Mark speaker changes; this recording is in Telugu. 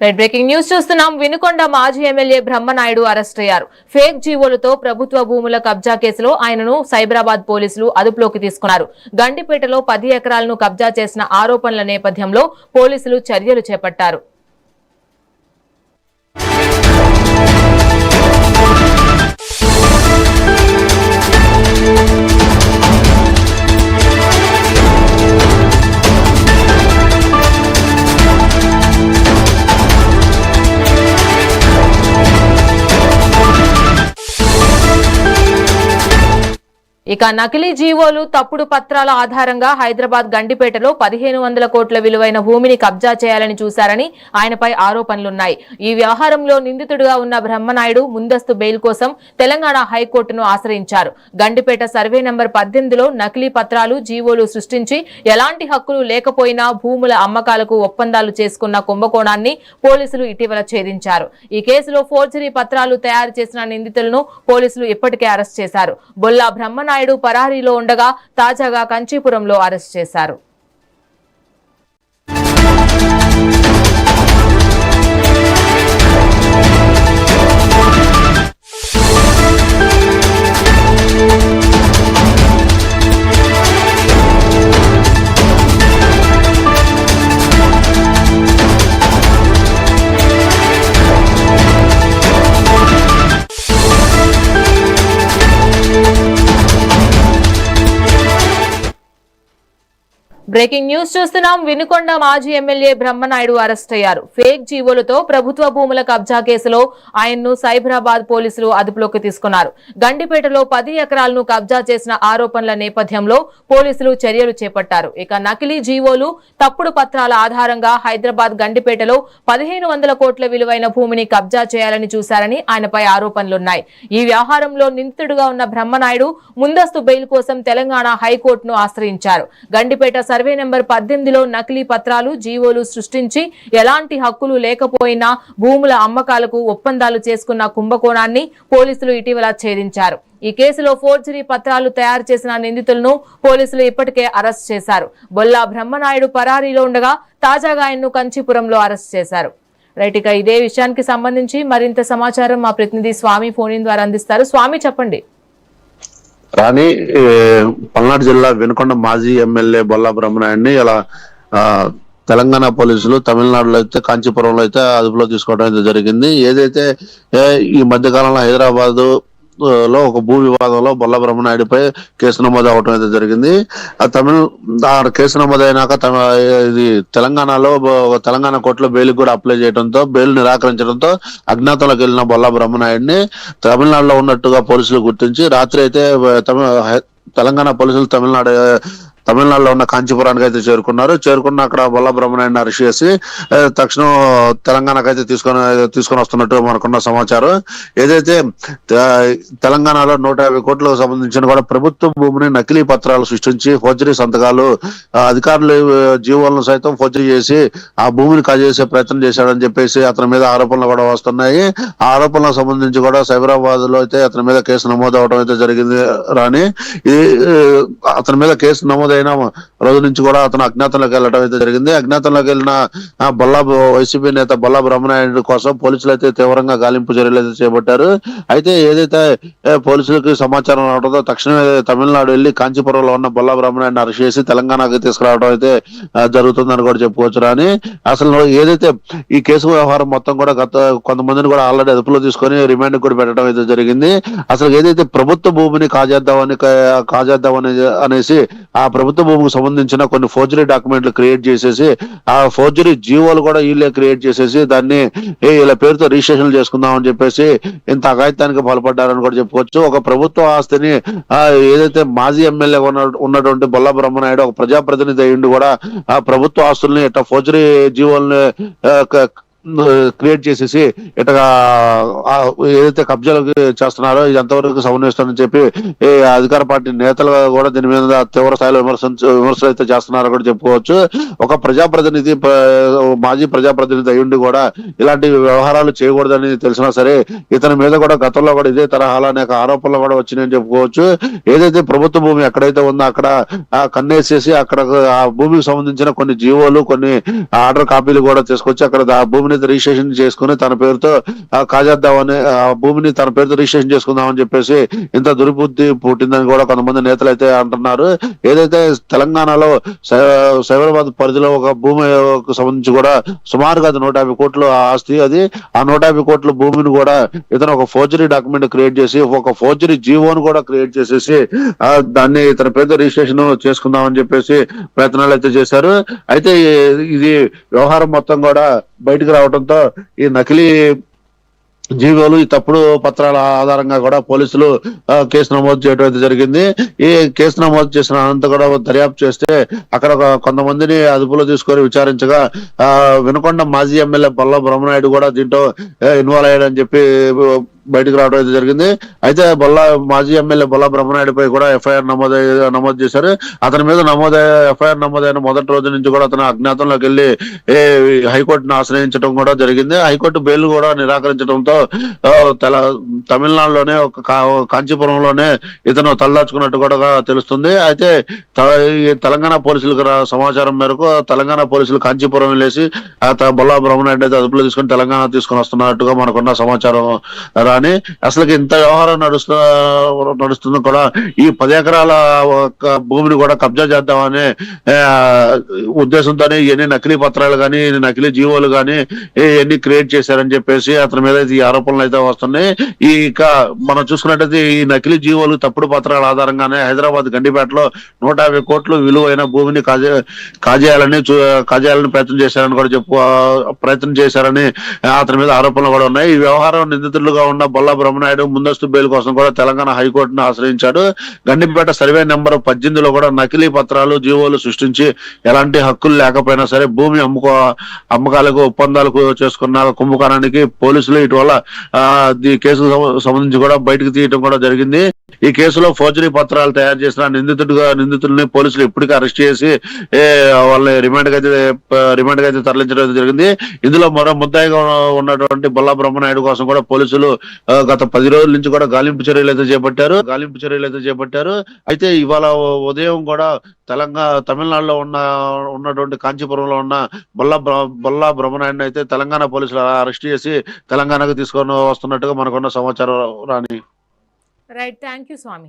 Speaker 1: రైట్ బ్రేకింగ్ న్యూస్ చూస్తున్నాం. వినుకొండ మాజీ ఎమ్మెల్యే బ్రహ్మనాయుడు అరెస్ట్ అయ్యారు. ఫేక్ జీవోలతో ప్రభుత్వ భూముల కబ్జా కేసులో ఆయనను సైబరాబాద్ పోలీసులు అదుపులోకి తీసుకున్నారు. గండిపేటలో 10 ఎకరాలను కబ్జా చేసిన ఆరోపణల నేపథ్యంలో పోలీసులు చర్యలు చేపట్టారు. ఇక నకిలీ జీవోలు, తప్పుడు పత్రాల ఆధారంగా హైదరాబాద్ గండిపేటలో 1500 కోట్ల విలువైన భూమిని కబ్జా చేయాలని చూశారని ఆయనపై ఆరోపణలున్నాయి. ఈ వ్యవహారంలో నిందితుడిగా ఉన్న బ్రహ్మనాయుడు ముందస్తు బెయిల్ కోసం తెలంగాణ హైకోర్టును ఆశ్రయించారు. గండిపేట సర్వే నంబర్ 18లో నకిలీ పత్రాలు, జీవోలు సృష్టించి ఎలాంటి హక్కులు లేకపోయినా భూముల అమ్మకాలకు ఒప్పందాలు చేసుకున్న కుంభకోణాన్ని పోలీసులు ఇటీవల ఛేదించారు. ఈ కేసులో ఫోర్జరీ పత్రాలు తయారు చేసిన నిందితులను పోలీసులు ఇప్పటికే అరెస్ట్ చేశారు. బొల్లా బ్రహ్మనాయుడు పరారీలో ఉండగా తాజాగా కంచీపురంలో అరెస్ట్ చేశారు. బ్రేకింగ్ న్యూస్ చూస్తున్నాం. వినుకొండ మాజీ ఎమ్మెల్యే బ్రహ్మనాయుడు అరెస్ట్ అయ్యారు. ఫేక్ జీవోలతో ప్రభుత్వ భూముల కబ్జా కేసులో ఆయన్ను సైబరాబాద్ పోలీసులు అదుపులోకి తీసుకున్నారు. గండిపేటలో 10 ఎకరాలను కబ్జా చేసిన ఆరోపణల నేపథ్యంలో పోలీసులు చర్యలు చేపట్టారు. ఇక నకిలీ జీవోలు, తప్పుడు పత్రాల ఆధారంగా హైదరాబాద్ గండిపేటలో 1500 కోట్ల విలువైన భూమిని కబ్జా చేయాలని చూశారని ఆయనపై ఆరోపణలున్నాయి. ఈ వ్యవహారంలో నిందితుడిగా ఉన్న బ్రహ్మనాయుడు ముందస్తు బెయిల్ కోసం తెలంగాణ హైకోర్టును ఆశ్రయించారు. గండిపేట సర్వే నెంబర్ 18లో నకిలీ పత్రాలు, జీవోలు సృష్టించి ఎలాంటి హక్కులు లేకపోయినా భూముల అమ్మకాలకు ఒప్పందాలు చేసుకున్న కుంభకోణాన్ని పోలీసులు ఇటీవల ఛేదించారు. ఈ కేసులో ఫోర్జరీ పత్రాలు తయారు చేసిన నిందితులను పోలీసులు ఇప్పటికే అరెస్ట్ చేశారు. బొల్లా బ్రహ్మనాయుడు పరారీలో ఉండగా తాజాగా ఆయన్ను కంచీపురంలో అరెస్ట్ చేశారు. రైట్, ఇక ఇదే విషయానికి సంబంధించి మరింత సమాచారం మా ప్రతినిధి స్వామి ఫోన్ ఇన్ ద్వారా అందిస్తారు. స్వామి, చెప్పండి.
Speaker 2: రాణి, పల్నాడు జిల్లా వినుకొండ మాజీ ఎమ్మెల్యే బొల్లా బ్రహ్మనాయుడిని ఇలా తెలంగాణ పోలీసులు తమిళనాడులో అయితే కాంచీపురంలో అయితే అదుపులో తీసుకోవడం అయితే జరిగింది. ఏదైతే ఈ మధ్య కాలంలో హైదరాబాద్ లో ఒక భూ వివాదంలో బొల్లా బ్రహ్మనాయుడిపై కేసు నమోదు అవడం అయితే జరిగింది. కేసు నమోదైనాక ఇది తెలంగాణలో తెలంగాణ కోర్టులో బెయిల్ కూడా అప్లై చేయడంతో, బెయిల్ నిరాకరించడంతో అజ్ఞాతంలోకి వెళ్ళిన బొల్లా బ్రహ్మనాయుడిని తమిళనాడులో ఉన్నట్టుగా పోలీసులు గుర్తించి రాత్రి అయితే తెలంగాణ పోలీసులు తమిళనాడులో ఉన్న కాంచీపురానికి అయితే చేరుకున్న అక్కడ బొల్లా బ్రహ్మనాయుడిని అరెస్ట్ చేసి తక్షణం తెలంగాణకు అయితే తీసుకొని వస్తున్నట్టు మనకున్న సమాచారం. ఏదైతే తెలంగాణలో 150 కోట్లకు సంబంధించిన కూడా ప్రభుత్వ భూమిని నకిలీ పత్రాలు సృష్టించి ఫోర్జరీ సంతకాలు, అధికారులు జీవోలను సైతం ఫోర్జరీ చేసి ఆ భూమిని కాజేసే ప్రయత్నం చేశాడని చెప్పేసి అతని మీద ఆరోపణలు కూడా వస్తున్నాయి. ఆ ఆరోపణలకు సంబంధించి కూడా సైబరాబాద్ లో అయితే అతని మీద కేసు నమోదు అవడం అయితే జరిగింది. రాని అతని మీద కేసు నమోదైన రోజు నుంచి కూడా అతను అజ్ఞాతంలోకి వెళ్ళడం అయితే జరిగింది. అజ్ఞాతంలోకి వెళ్ళిన వైసీపీ నేత బొల్లా బ్రహ్మనాయుడు కోసం పోలీసులు అయితే తీవ్రంగా గాలింపు చర్యలు అయితే చేపట్టారు. అయితే ఏదైతే పోలీసులకు సమాచారం రావడంతో తక్షణమే తమిళనాడు వెళ్లి కాంచీపురంలో ఉన్న బొల్లా బ్రహ్మనాయుడిని అరెస్ట్ చేసి తెలంగాణకి తీసుకురావడం అయితే జరుగుతుందని కూడా చెప్పుకోవచ్చు. అని అసలు ఏదైతే ఈ కేసు వ్యవహారం మొత్తం కూడా కొంతమందిని కూడా ఆల్రెడీ అదుపులో తీసుకొని రిమాండ్ కూడా పెట్టడం అయితే జరిగింది. అసలు ఏదైతే ప్రభుత్వ భూమిని కాజేద్దామని అనేసి ఆ ప్రభుత్వ భూమికి సంబంధించిన కొన్ని ఫోర్జరీ డాక్యుమెంట్లు క్రియేట్ చేసేసి ఆ ఫోర్జరీ జీవోలు కూడా వీళ్ళే క్రియేట్ చేసేసి దాన్ని వీళ్ళ పేరుతో రిజిస్ట్రేషన్ చేసుకుందాం అని చెప్పేసి ఇంత అఘాయిత్యానికి పాల్పడ్డారని కూడా చెప్పుకోవచ్చు. ఒక ప్రభుత్వ ఆస్తిని ఏదైతే మాజీ ఎమ్మెల్యే ఉన్నటువంటి బొల్లా బ్రహ్మనాయుడు ఒక ప్రజాప్రతినిధి అయ్యిండు కూడా ఆ ప్రభుత్వ ఆస్తుల్ని ఇట్లా ఫోర్జరీ జీవోల్ని క్రియేట్ చేసేసి ఇటగా ఏదైతే కబ్జాలు చేస్తున్నారో ఇది ఎంతవరకు సమన్వయిస్తారని చెప్పి అధికార పార్టీ నేతలు కూడా దీని మీద తీవ్ర స్థాయిలో విమర్శలు అయితే చేస్తున్నారో కూడా చెప్పుకోవచ్చు. ఒక ప్రజాప్రతినిధి, మాజీ ప్రజాప్రతినిధి అయ్యుండి కూడా ఇలాంటి వ్యవహారాలు చేయకూడదని తెలిసినా సరే ఇతని మీద కూడా గతంలో కూడా ఇదే తరహాలో అనేక ఆరోపణలు కూడా వచ్చినాయని చెప్పుకోవచ్చు. ఏదైతే ప్రభుత్వ భూమి ఎక్కడైతే ఉందో అక్కడ కన్నేసేసి అక్కడ ఆ భూమికి సంబంధించిన కొన్ని జీవోలు, కొన్ని ఆర్డర్ కాపీలు కూడా తీసుకొచ్చి అక్కడ ఆ భూమిని భూమిని రిజిస్ట్రేషన్ చేసుకుని తన పేరుతో కాజేద్దామని, ఆ భూమిని తన పేరుతో రిజిస్ట్రేషన్ చేసుకుందామని చెప్పేసి ఇంత దుర్బుద్ధి పుట్టిందని కూడా కొంతమంది నేతలు అయితే అంటున్నారు. ఏదైతే తెలంగాణలో సైబరాబాద్ పరిధిలో ఒక భూమి సంబంధించి కూడా సుమారుగా అది 150 కోట్ల ఆస్తి. అది ఆ 150 కోట్ల భూమిని కూడా ఇతను ఒక ఫోర్జరీ డాక్యుమెంట్ క్రియేట్ చేసి, ఒక ఫోర్జరీ జీవోను కూడా క్రియేట్ చేసేసి దాన్ని తన పేరుతో రిజిస్ట్రేషన్ చేసుకుందామని చెప్పేసి ప్రయత్నాలు అయితే చేశారు. అయితే ఇది వ్యవహారం మొత్తం కూడా బయటకు రావడంతో ఈ నకిలీ జీవోలు, ఈ తప్పుడు పత్రాల ఆధారంగా కూడా పోలీసులు కేసు నమోదు చేయడం అయితే జరిగింది. ఈ కేసు నమోదు చేసిన అనంతరం కూడా దర్యాప్తు చేస్తే అక్కడ కొంతమందిని అదుపులో తీసుకొని విచారించగా వినుకొండ మాజీ ఎమ్మెల్యే బొల్ల బ్రహ్మనాయుడు కూడా దీంట్లో ఇన్వాల్వ్ అయ్యాడని చెప్పి బయటకు రావడం అయితే జరిగింది. అయితే మాజీ ఎమ్మెల్యే బొల్ల బ్రహ్మనాయుడు పై కూడా ఎఫ్ఐఆర్ నమోదు చేశారు. అతని మీద ఎఫ్ఐఆర్ నమోదైన మొదటి రోజు నుంచి కూడా అతను అజ్ఞాతంలోకి వెళ్లి హైకోర్టును ఆశ్రయించడం కూడా జరిగింది. హైకోర్టు బెయిల్ కూడా నిరాకరించడంతో తమిళనాడులోనే కాంచీపురంలోనే ఇతను తలదాచుకున్నట్టు కూడా తెలుస్తుంది. అయితే తెలంగాణ పోలీసులకు సమాచారం మేరకు తెలంగాణ పోలీసులు కాంచీపురం వెళ్ళేసి బొల్ల బ్రహ్మనాయుడు అయితే అదుపులో తీసుకుని తెలంగాణ తీసుకుని వస్తున్నట్టుగా మనకున్న సమాచారం. రాని అసలుకి ఇంత వ్యవహారం నడుస్తుంది కూడా ఈ 10 ఎకరాల భూమిని కూడా కబ్జా చేద్దామనే ఉద్దేశంతోనే ఇవన్నీ నకిలీ పత్రాలు కానీ, నకిలీ జీవోలు కానీ ఇవన్నీ క్రియేట్ చేశారని చెప్పేసి అతని మీద ఈ ఆరోపణలు అయితే వస్తున్నాయి. ఇక మనం చూసుకున్నట్టయితే ఈ నకిలీ జీవోలు, తప్పుడు పత్రాల ఆధారంగానే హైదరాబాద్ గండిపేటలో 150 కోట్లు విలువైన భూమిని కాజేయాలని ప్రయత్నం చేశారని అతని మీద ఆరోపణలు కూడా ఉన్నాయి. ఈ వ్యవహారం నిందితులుగా ఉన్న బొల్ల బ్రహ్మనాయుడు ముందస్తు బెయిల్ కోసం కూడా తెలంగాణ హైకోర్టును ఆశ్రయించాడు. గండిపేట సర్వే నెంబర్ 18లో కూడా నకిలీ పత్రాలు, జీవోలు సృష్టించి ఎలాంటి హక్కులు లేకపోయినా సరే భూమి అమ్మకాలకు, ఒప్పందాలకు చేసుకున్న కుంభకోణానికి పోలీసులు ఇటీవల ఈ కేసు సంబంధించి కూడా బయటకు తీయడం కూడా జరిగింది. ఈ కేసులో ఫోర్జరీ పత్రాలు తయారు చేసిన నిందితుల్ని పోలీసులు ఇప్పటికే అరెస్ట్ చేసి వాళ్ళని రిమాండ్ కి అయితే తరలించడం జరిగింది. ఇందులో మరో ముద్దాయిగా ఉన్నటువంటి బొల్ల బ్రహ్మనాయుడు కోసం కూడా పోలీసులు గత 10 రోజుల నుంచి కూడా గాలింపు చర్యలు అయితే చేపట్టారు. అయితే ఇవాళ ఉదయం కూడా తమిళనాడులో ఉన్నటువంటి కాంచీపురంలో ఉన్న బొల్ల బ్రహ్మనాయుడిని అయితే తెలంగాణ పోలీసులు అరెస్ట్ చేసి తెలంగాణకు తీసుకొని వస్తున్నట్టుగా మనకున్న సమాచారం. రాని
Speaker 1: రైట్, థ్యాంక్ యూ స్వామి.